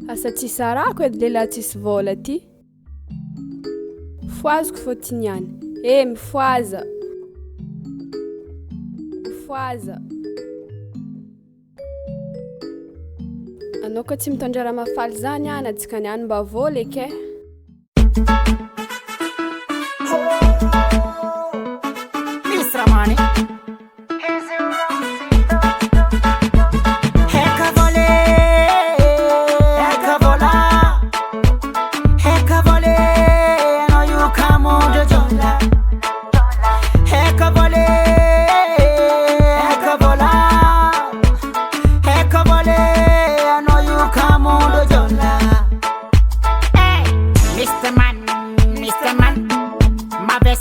Asa tsisy arako edy lehilahy tsisy vola ty. Foaziko fôtiny niany. Mifoaza. Mifoaza. Anao ka tsy mitondra raha mafaly zany any atsika niany mba vola eke. Miss Ramani.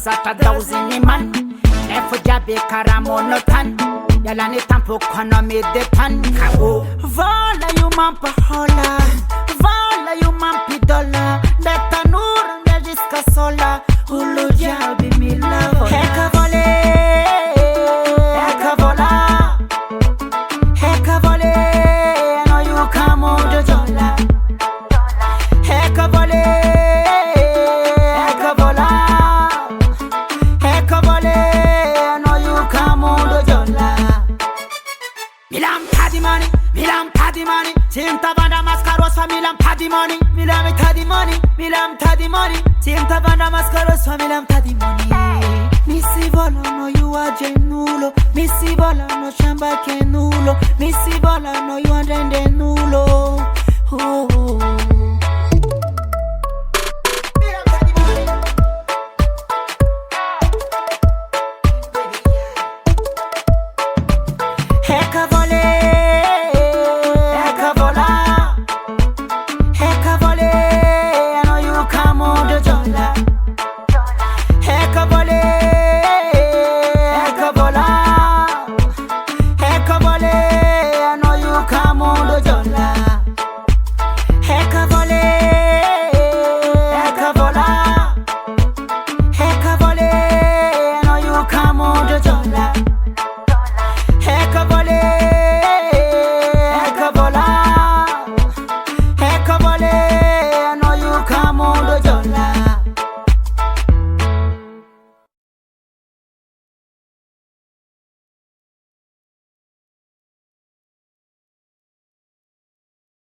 Sata dauzini man Nefo jabe karamono tan Yala ni tampo kono mi depan Kao Vola yu man pa hola Vola yu man pi dola Deta nura ngejiska sola Ulu jabi mi lavo Heka vole Heka vola Heka vole No yu kamo do jola Heka vole money, Tinta banda mascarosa, milam tadi money, milam tadi money, milam tadi money, Tinta banda mascarosa, milam tadi money. Missy vola no you are genulo, Missy vola no chamba che nulo, Missy vola no you are nulo. Heka vole. Come on,